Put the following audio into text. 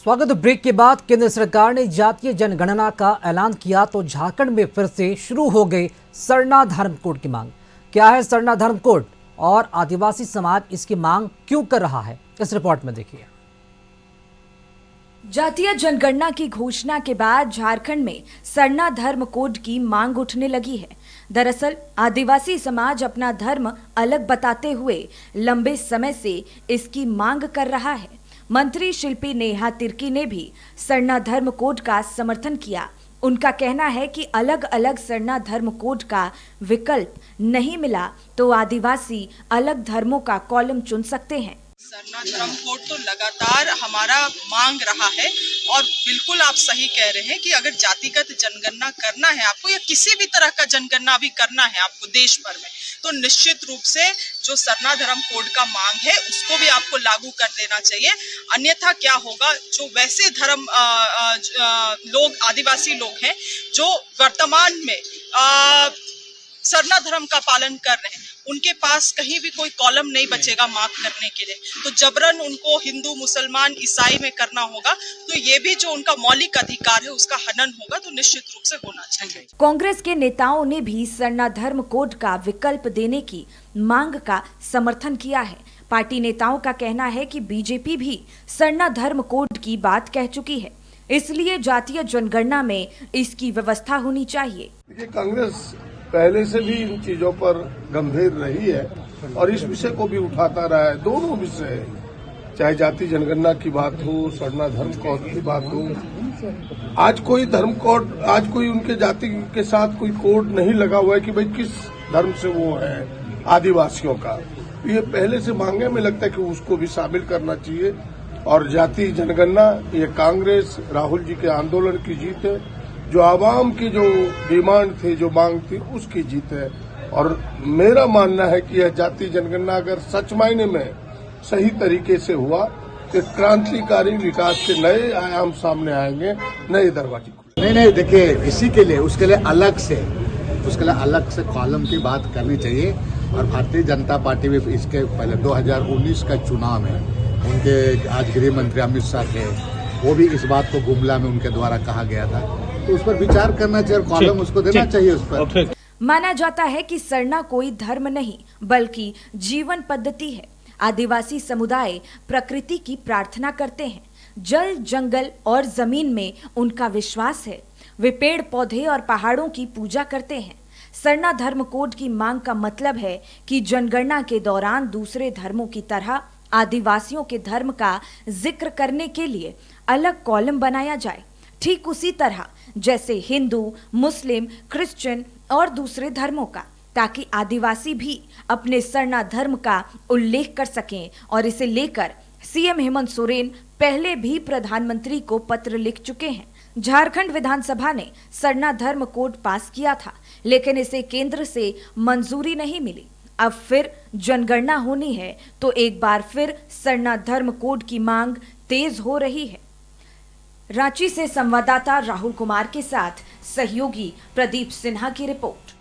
स्वागत। ब्रेक के बाद केंद्र सरकार ने जातीय जनगणना का ऐलान किया तो झारखंड में फिर से शुरू हो गई सरना धर्म कोड की मांग। क्या है सरना धर्म कोड और आदिवासी समाज इसकी मांग क्यों कर रहा है, इस रिपोर्ट में देखिए। जातीय जनगणना की घोषणा के बाद झारखंड में सरना धर्म कोड की मांग उठने लगी है। दरअसल आदिवासी समाज अपना धर्म अलग बताते हुए लंबे समय से इसकी मांग कर रहा है। मंत्री शिल्पी नेहा तिर्की ने भी सरना धर्म कोड का समर्थन किया। उनका कहना है कि अलग अलग सरना धर्म कोड का विकल्प नहीं मिला तो आदिवासी अलग धर्मों का कॉलम चुन सकते हैं। सरना धर्म कोड तो लगातार हमारा मांग रहा है और बिल्कुल आप सही कह रहे हैं कि अगर जातिगत जनगणना करना है आपको या किसी भी तरह का जनगणना भी करना है आपको देश भर में, तो निश्चित रूप से जो सरना धर्म कोड का मांग है उसको भी आपको लागू कर देना चाहिए। अन्यथा क्या होगा, जो वैसे धर्म लोग आदिवासी लोग हैं जो वर्तमान में सरना धर्म का पालन कर रहे हैं, उनके पास कहीं भी कोई कॉलम नहीं बचेगा मार्क करने के लिए। तो जबरन उनको हिंदू मुसलमान ईसाई में करना होगा, तो ये भी जो उनका मौलिक अधिकार है उसका हनन होगा, तो निश्चित रूप से होना चाहिए। कांग्रेस के नेताओं ने भी सरना धर्म कोड का विकल्प देने की मांग का समर्थन किया है। पार्टी नेताओं का कहना है कि बीजेपी भी सरना धर्म कोड की बात कह चुकी है, इसलिए जातीय जनगणना में इसकी व्यवस्था होनी चाहिए। देखिए, कांग्रेस पहले से भी इन चीजों पर गंभीर रही है और इस विषय को भी उठाता रहा है। दोनों विषय, चाहे जाति जनगणना की बात हो, सरना धर्म कोड की बात हो, आज कोई धर्म कोड, आज कोई उनके जाति के साथ कोई कोड नहीं लगा हुआ है कि भाई किस धर्म से वो है आदिवासियों का। ये पहले से मांगे, में लगता है कि उसको भी शामिल करना चाहिए। और जाति जनगणना ये कांग्रेस राहुल जी के आंदोलन की जीत है, जो आवाम की जो डिमांड थी, जो मांग थी, उसकी जीत है। और मेरा मानना है कि यह जाति जनगणना अगर सच मायने में सही तरीके से हुआ तो क्रांतिकारी विकास के नए आयाम सामने आएंगे, नए दरवाजे। नहीं, देखिए, इसी के लिए उसके लिए अलग से कॉलम की बात करनी चाहिए। और भारतीय जनता पार्टी में इसके पहले 2019 का चुनाव में उनके आज गृह मंत्री अमित शाह थे, वो भी इस बात को गुमला में उनके द्वारा कहा गया था, तो उस पर विचार करना चाहिए, कॉलम उसको देना चाहिए उस पर। माना जाता है कि सरना कोई धर्म नहीं बल्कि जीवन पद्धति है। आदिवासी समुदाय प्रकृति की प्रार्थना करते हैं। जल, जंगल और जमीन में उनका विश्वास है। वे पेड़ पौधे और पहाड़ों की पूजा करते हैं। सरना धर्म कोड की मांग का मतलब है कि जनगणना के दौरान दूसरे धर्मों की तरह आदिवासियों के धर्म का जिक्र करने के लिए अलग कॉलम बनाया जाए, ठीक उसी तरह जैसे हिंदू, मुस्लिम, क्रिश्चियन और दूसरे धर्मों का, ताकि आदिवासी भी अपने सरना धर्म का उल्लेख कर सकें। और इसे लेकर सीएम हेमंत सोरेन पहले भी प्रधानमंत्री को पत्र लिख चुके हैं। झारखंड विधानसभा ने सरना धर्म कोड पास किया था, लेकिन इसे केंद्र से मंजूरी नहीं मिली। अब फिर जनगणना होनी है तो एक बार फिर सरना धर्म कोड की मांग तेज हो रही है। रांची से संवाददाता राहुल कुमार के साथ सहयोगी प्रदीप सिन्हा की रिपोर्ट।